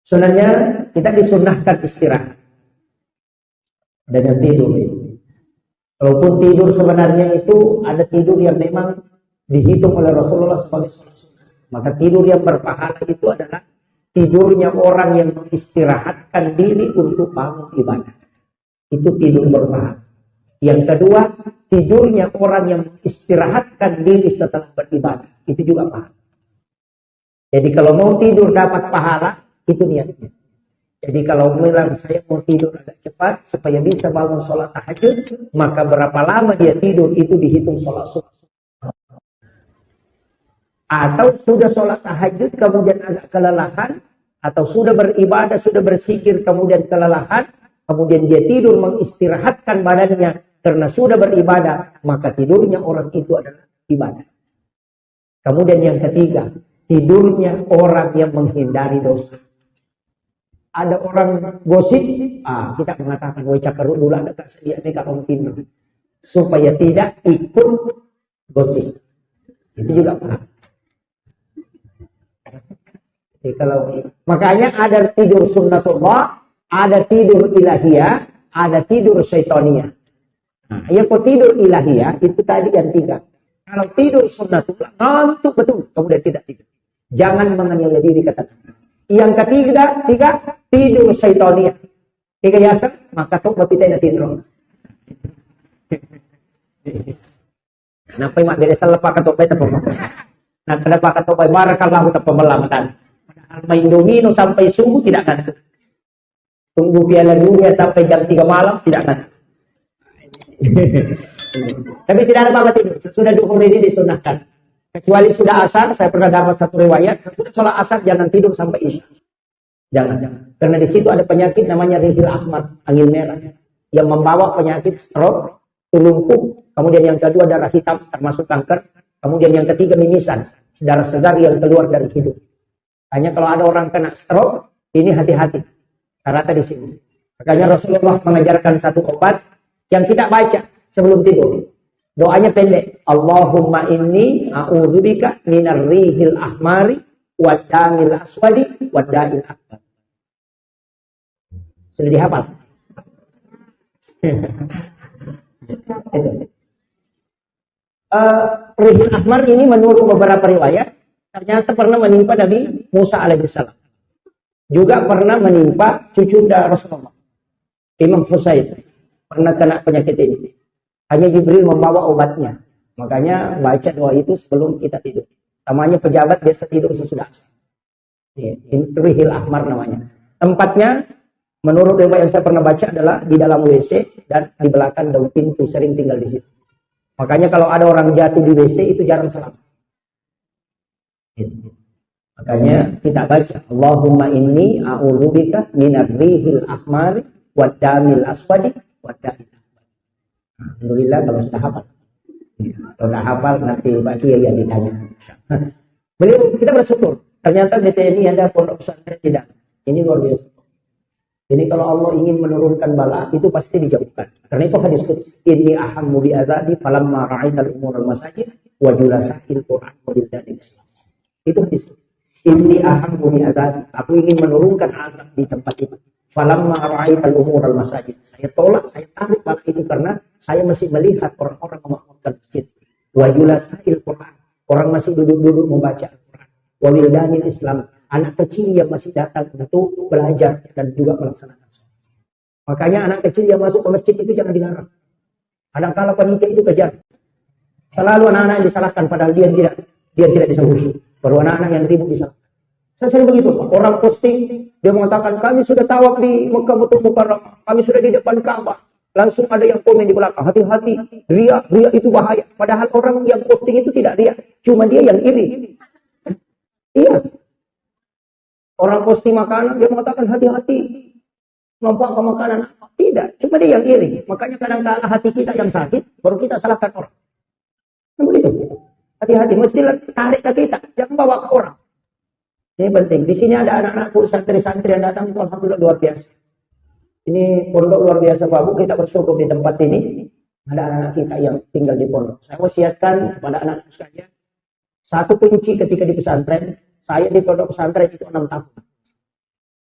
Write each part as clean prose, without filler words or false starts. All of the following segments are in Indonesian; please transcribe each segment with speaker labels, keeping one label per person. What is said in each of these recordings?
Speaker 1: Sunahnya kita disunahkan istirahat dengan tidur. Walaupun tidur sebenarnya itu ada tidur yang memang dihitung oleh Rasulullah sebagai sunnah. Maka tidur yang berpahala itu adalah tidurnya orang yang mengistirahatkan diri untuk bangun ibadah. Itu tidur berpahala. Yang kedua, tidurnya orang yang mengistirahatkan diri setelah beribadah. Itu juga pahala. Jadi kalau mau tidur dapat pahala, itu niatnya. Jadi kalau bilang saya mau tidur agak cepat supaya bisa bangun sholat tahajud, maka berapa lama dia tidur itu dihitung sholat sunnah. Atau sudah sholat tahajud kemudian agak kelelahan, atau sudah beribadah, sudah berzikir kemudian kelelahan, kemudian dia tidur mengistirahatkan badannya karena sudah beribadah, maka tidurnya orang itu adalah ibadah. Kemudian yang ketiga, tidurnya orang yang menghindari dosa. Ada orang gosip, kita mengatakan, woi cakarut dulu ada tak sedia mereka orang tidur. Supaya tidak ikut gosip. Itu juga paham. Jadi kalau makanya ada tidur sunnatullah, ada tidur ilahiyah, ada tidur syaitania. Nah, ya kok tidur ilahiyah itu tadi yang tiga. Kalau tidur sunnatullah, ngantuk betul, kemudian tidak tidur. Jangan menganiaya diri katakan. Yang ketiga, tidur syaitania. Tiga yasan, maka tuh kita tidak tidur. Kenapa mak dari salah pakai topai tapi nah kenapa pakai topai barakallahu ta pemelamatan. Padahal main domino sampai subuh tidak ngantuk. Tunggu piala dunia sampai jam 3 malam tidak ngantuk. Tapi tidak ada apa-apa tidur. Sudah 20 menit disunahkan. Kecuali sudah asar, saya pernah dapat satu riwayat, sudah sholat asar jangan tidur sampai isya. Jangan. Karena di situ ada penyakit namanya rihil ahmad, angin merah, yang membawa penyakit stroke, lumpuh, kemudian yang kedua darah hitam termasuk kanker, kemudian yang ketiga mimisan, darah segar yang keluar dari hidung. Hanya kalau ada orang kena stroke, ini hati-hati. Karena di sini. Makanya Rasulullah mengajarkan satu obat yang kita baca sebelum tidur. Doanya pendek. Allahumma inni a'udzubika minar rihil ahmari wadamil aswadi wadail akbar. Sudah dihafal? Rihil ahmar ini menurut beberapa riwayat ternyata pernah menimpa Nabi Musa alaihissalam. Juga pernah menimpa cucu Rasulullah. Imam Husain pernah kena penyakit ini. Hanya Jibril membawa obatnya. Makanya baca doa itu sebelum kita tidur. Namanya pejabat biasa tidur sesudah asar. Rihil ahmar namanya. Tempatnya menurut riwayat yang saya pernah baca adalah di dalam WC dan di belakang daun pintu, sering tinggal di situ. Makanya kalau ada orang jatuh di WC itu jarang selamat. Makanya kita baca Allahumma inni a'udzubika minar rihil ahmari wadamil aswadi wadail. Alhamdulillah kalau sudah hafal. Kalau tidak hafal nanti Pak Kiai yang ditanya. Beliau kita bersyukur. Ternyata di TNI ada pondok pesantren tidak. Ini luar biasa. Ini kalau Allah ingin menurunkan bala itu pasti dijauhkan. Karena itu hadis qudsi inni ahammu bi azabi falamma ra'aital umur al masajid wa julasahil Quran wa dildadil Islam. Itu hadis. Inni ahammu bi azabi. Aku ingin menurunkan azab di tempat itu. Falamma ra'aital umur al masajid. Saya tolak, saya tarik bala itu karena saya masih melihat orang-orang memakmurkan masjid. Wa julasahil Quran. Orang masih duduk-duduk membaca Al-Quran. Wa wildanil Islam. Anak kecil yang masih datang untuk belajar dan juga melaksanakan sholat. Makanya anak kecil yang masuk ke masjid itu jangan dilarang. Kadang-kala panitia itu kejar. Selalu anak-anak yang disalahkan padahal dia tidak disanggupi. Baru anak-anak yang ribut disalahkan. Saya sering begitu. Orang posting dia mengatakan kami sudah tawaf di Mekah Mukarramah. Kami sudah di depan Ka'bah. Langsung ada yang komen di belakang. Hati-hati. Ria itu bahaya. Padahal orang yang posting itu tidak ria. Cuma dia yang iri. Iya. Orang posting makanan, dia mengatakan hati-hati. Nampak ke makanan. Tidak, cuma dia yang iri. Makanya kadang-kadang hati kita yang sakit, baru kita salahkan orang. Begitu. Hati-hati, mesti tarik ke kita. Jangan bawa ke orang. Ini penting. Di sini ada anak-anakku, santri-santri yang datang, itu alhamdulillah luar biasa. Ini pondok luar biasa, Pak Bu. Kita bersyukur di tempat ini. Ada anak-anak kita yang tinggal di pondok. Saya wasiatkan kepada anak-anak sekalian. Satu kunci ketika di pesantren, saya di pondok pesantren itu 6 tahun.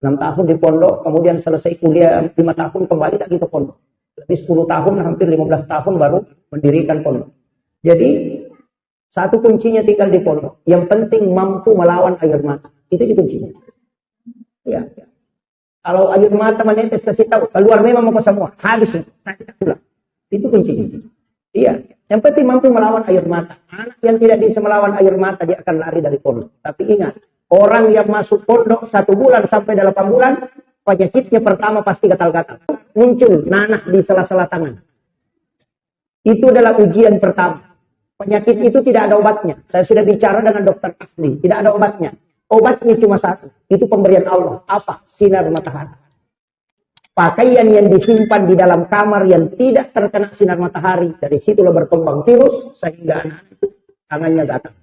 Speaker 1: 6 tahun di pondok, kemudian selesai kuliah 5 tahun kembali lagi ke pondok. Lebih 10 tahun, hampir 15 tahun baru mendirikan pondok. Jadi satu kuncinya tinggal di pondok. Yang penting mampu melawan air mata. Itu kuncinya. Ya. Kalau air mata menetes, kasih tahu keluar memang mau semua, habis kita pulang. Itu kuncinya. Iya. Yang penting mampu melawan air mata. Anak yang tidak bisa melawan air mata dia akan lari dari pondok. Tapi ingat, orang yang masuk pondok 1 bulan sampai 8 bulan, penyakitnya pertama pasti gatal-gatal. Muncul nanah di sela-sela tangan. Itu adalah ujian pertama. Penyakit itu tidak ada obatnya. Saya sudah bicara dengan dokter ahli. Tidak ada obatnya. Obatnya cuma satu. Itu pemberian Allah. Apa? Sinar matahari. Pakaian yang disimpan di dalam kamar yang tidak terkena sinar matahari. Dari situlah berkembang virus. Sehingga anak itu tangannya gatal.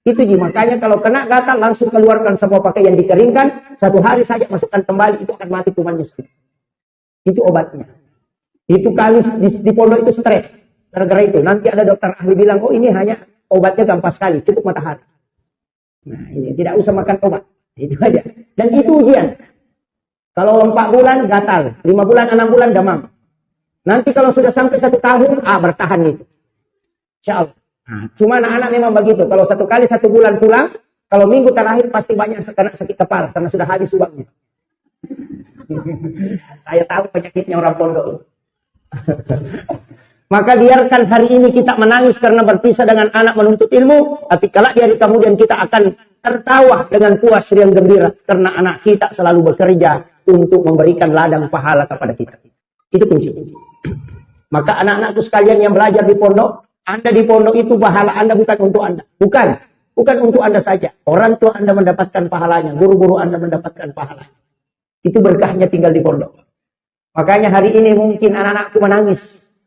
Speaker 1: Itu makanya kalau kena gatal langsung keluarkan semua pakaian dikeringkan. 1 hari saja masukkan kembali. Itu akan mati kumannya sedikit. Itu obatnya. Itu kali di pondok itu stres. Gara-gara itu. Nanti ada dokter ahli bilang, oh ini hanya obatnya gampang sekali. Cukup matahari. Nah ini tidak usah makan obat. Itu aja. Dan itu ujian. Kalau 4 bulan gatal. 5 bulan, 6 bulan demam. Nanti kalau sudah sampai 1 tahun, bertahan itu. Insya Allah. Nah, cuma anak-anak memang begitu. Kalau 1 kali 1 bulan pulang, kalau minggu terakhir pasti banyak kena sakit kepala. Karena sudah habis uangnya. Saya tahu penyakitnya orang pondok. Maka biarkan hari ini kita menangis karena berpisah dengan anak menuntut ilmu. Tapi kalau di hari kemudian kita akan tertawa dengan puas riang gembira. Karena anak kita selalu bekerja untuk memberikan ladang pahala kepada kita. Itu kunci. Maka anak-anakku sekalian yang belajar di pondok. Anda di pondok itu pahala Anda bukan untuk Anda. Bukan untuk Anda saja. Orang tua Anda mendapatkan pahalanya. Guru-guru Anda mendapatkan pahalanya. Itu berkahnya tinggal di pondok. Makanya hari ini mungkin anak-anakku menangis.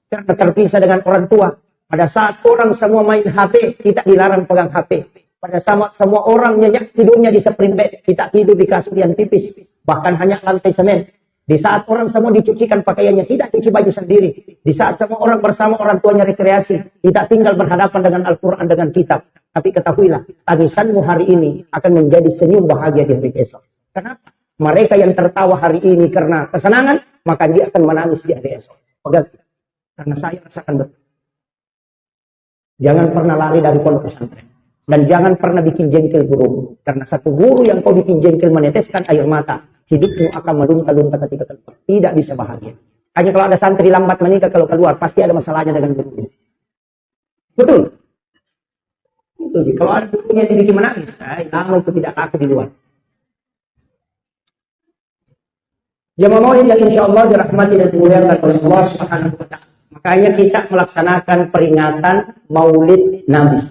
Speaker 1: Karena terpisah dengan orang tua. Pada saat orang semua main HP, kita dilarang pegang HP. Pada saat semua orang nyenyak tidurnya di spring bed, kita tidur di kasur yang tipis. Bahkan hanya lantai semen. Di saat orang semua dicucikan pakaiannya, tidak cuci baju sendiri. Di saat semua orang bersama orang tuanya rekreasi, tidak tinggal berhadapan dengan Al-Quran, dengan kitab. Tapi ketahuilah, tangisanmu hari ini akan menjadi senyum bahagia di hari esok. Kenapa? Mereka yang tertawa hari ini karena kesenangan, maka dia akan menangis di hari esok. Pegang. Karena saya rasakan betul. Jangan pernah lari dari pondok pesantren. Dan jangan pernah bikin jengkel guru. Karena satu guru yang kau bikin jengkel meneteskan air mata, hidupmu akan melunta-lunta ketika keluar. Tidak bisa bahagia. Hanya kalau ada santri lambat menikah kalau keluar, pasti ada masalahnya dengan gurunya. Betul. Itu sih. Kalau ada gurunya yang dibikin menangis, lama itu tidak laku di luar. Jamaah maulid yang insya Allah dirahmati dan dimuliakan oleh Allah Subhanahu wa Ta'ala. Makanya kita melaksanakan peringatan Maulid Nabi.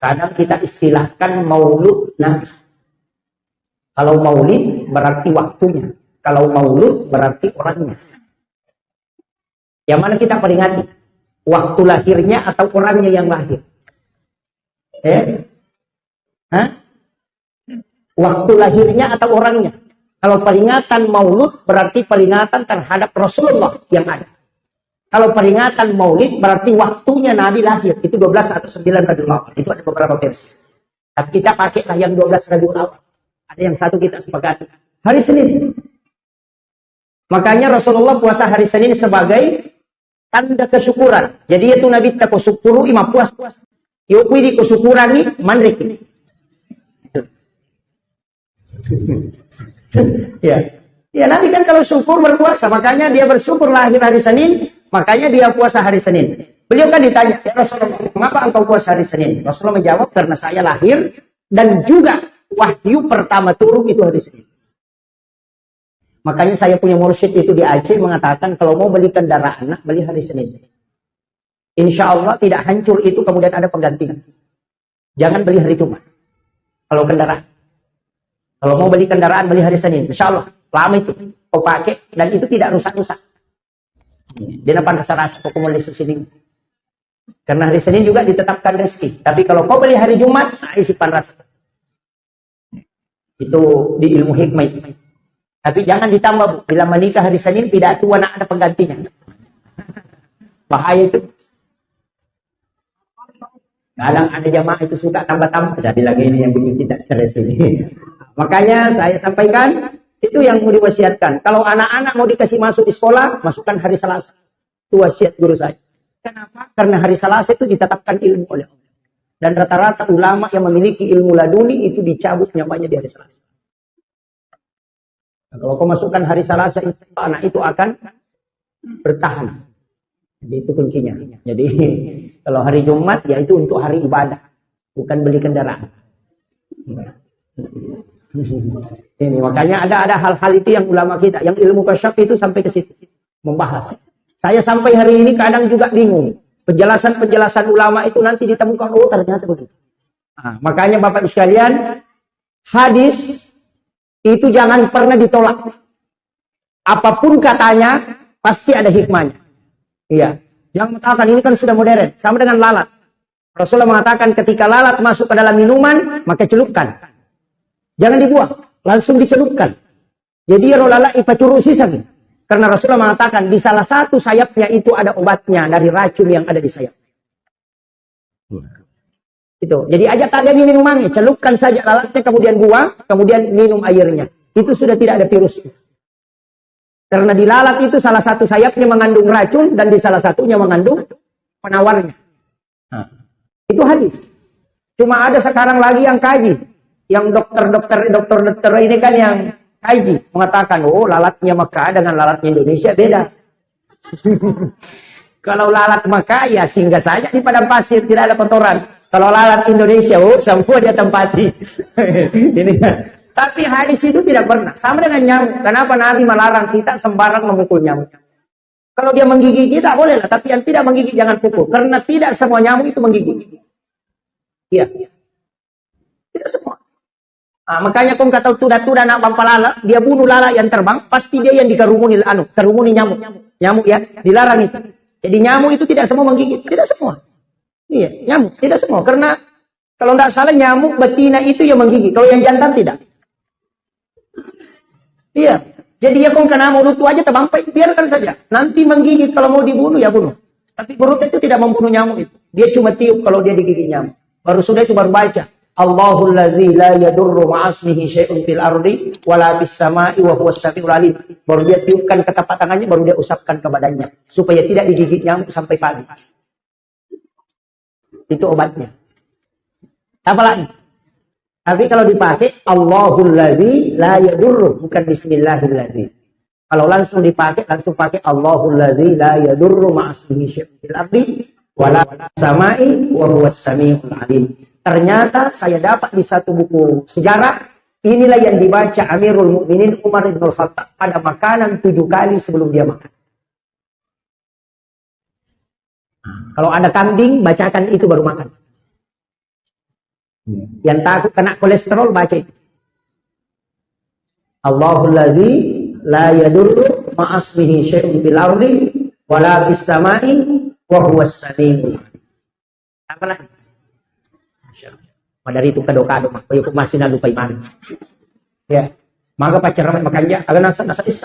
Speaker 1: Kadang kita istilahkan Maulud Nabi. Kalau Maulid berarti waktunya. Kalau Maulud berarti orangnya. Yang mana kita peringati? Waktu lahirnya atau orangnya yang lahir? Waktu lahirnya atau orangnya? Kalau peringatan Maulud berarti peringatan terhadap Rasulullah yang ada. Kalau peringatan Maulid berarti waktunya Nabi lahir. Itu 12 atau 9 Rabiul Awal. Itu ada beberapa versi. Tapi kita pakailah yang 12 Rabiul Awal. Ada yang satu kita sepakati. Hari Senin. Makanya Rasulullah puasa hari Senin sebagai tanda kesyukuran. Jadi itu Nabi tak kusyukuru ima puas. Yukwi di kesyukuran ini manrik. Ya Nabi kan kalau syukur berpuasa, makanya dia bersyukur lahir hari Senin, makanya dia puasa hari Senin. Beliau kan ditanya, ya Rasulullah, mengapa engkau puasa hari Senin? Rasulullah menjawab, karena saya lahir dan juga wahyu pertama turun itu hari Senin. Makanya saya punya mursyid itu di Aceh mengatakan kalau mau beli kendaraan, beli hari Senin. Insya Allah tidak hancur itu kemudian ada penggantinya. Jangan beli hari Jumat. Kalau kendaraan. Kalau mau beli kendaraan, beli hari Senin. Insya Allah, lama itu. Kau pakai, dan itu tidak rusak-rusak. Dia dapat rasa-rasa kau mau lesu sini. Karena hari Senin juga ditetapkan rezeki. Tapi kalau kau beli hari Jumat, simpan rasa. Itu di ilmu hikmah. Tapi jangan ditambah, Bu. Bila menikah hari Senin, tidak tua, ada penggantinya. Bahaya itu. Kadang ada jamaah itu suka tambah-tambah. Saya bilang ini yang bikin tidak stres ini. Makanya saya sampaikan, itu yang mau diwasiatkan. Kalau anak-anak mau dikasih masuk di sekolah, masukkan hari Selasa. Itu wasiat guru saya. Kenapa? Karena hari Selasa itu ditetapkan ilmu oleh Allah. Dan rata-rata ulama yang memiliki ilmu laduni itu dicabut nyawanya di hari Selasa. Nah, kalau kau masukkan hari Selasa, anak itu akan bertahan. Jadi itu kuncinya. Jadi kalau hari Jumat ya itu untuk hari ibadah, bukan beli kendaraan. Ini makanya ada hal-hal itu yang ulama kita, yang ilmu kasyaf itu sampai ke situ membahas. Saya sampai hari ini kadang juga bingung. Penjelasan-penjelasan ulama itu nanti ditemukan, oh ternyata begitu. Nah, makanya Bapak Ibu sekalian, hadis itu jangan pernah ditolak. Apapun katanya, pasti ada hikmahnya. Iya, yang mengatakan ini kan sudah modern, sama dengan lalat. Rasulullah mengatakan ketika lalat masuk ke dalam minuman, maka celupkan. Jangan dibuang, langsung dicelupkan. Jadi lalat ipacuru sisang. Karena Rasulullah mengatakan di salah satu sayapnya itu ada obatnya dari racun yang ada di sayap. Itu. Jadi aja tak ada minumannya, celupkan saja lalatnya kemudian buang, kemudian minum airnya. Itu sudah tidak ada virus. Karena di lalat itu salah satu sayapnya mengandung racun dan di salah satunya mengandung penawarnya. Nah, itu hadis. Cuma ada sekarang lagi yang kaji. Yang dokter ini kan yang kaji. Mengatakan, oh lalatnya Mekah dengan lalatnya Indonesia beda. Kalau lalat Mekah ya singgah saja di padang pasir, tidak ada kotoran. Kalau lalat Indonesia, oh semua dia tempati. Ini kan. Tapi hadis itu tidak pernah. Sama dengan nyamuk. Kenapa Nabi melarang kita sembarang memukul nyamuk? Kalau dia menggigit kita bolehlah. Tapi yang tidak menggigit jangan pukul. Karena tidak semua nyamuk itu menggigit. Iya. Tidak semua. Nah, makanya kau kata tuda-tuda nak bampalala. Dia bunuh lala yang terbang. Pasti dia yang dikerumuni nyamuk. Nyamuk ya. Dilarang itu. Jadi nyamuk itu tidak semua menggigit. Tidak semua. Iya. Nyamuk. Tidak semua. Karena kalau tidak salah nyamuk betina itu yang menggigit. Kalau yang jantan tidak. Iya, jadi ya kau kena mulut aja terbampai, biarkan saja. Nanti menggigit kalau mau dibunuh ya bunuh. Tapi perut itu tidak membunuh nyamuk itu. Dia cuma tiup kalau dia digigit nyamuk. Baru sudah itu baru baca. Allahul ladzi la yadurru ma'asmihi syai'un fil ardi wala bis sama'i wa huwas samiul alim. Baru dia tiupkan ke tapak tangannya, baru dia usapkan ke badannya supaya tidak digigit nyamuk sampai pagi. Itu obatnya. Apa lagi? Tapi kalau dipakai Allahul ladzi la yadurru, bukan bismillahilladzi. Kalau langsung dipakai, langsung pakai Allahul ladzi la yadurru ma'asmihi syai'un fil ardi wala sama'i wa huwas samiul alim. Ternyata saya dapat di satu buku sejarah, inilah yang dibaca Amirul Mukminin Umar bin Khattab pada makanan 7 kali sebelum dia makan. Kalau ada kambing, bacakan itu baru makan. Yang takut kena kolesterol, baca itu. Allahul ladzi la yadurru ma'asmihi syai'un fil ardi wala bis sama'i wa huwas samiul alim. Apa lagi? Dari itu kado-kado mak, kau masih nak lupa iman. Ya, maka pacar ramai makan dia, agak nasa isa.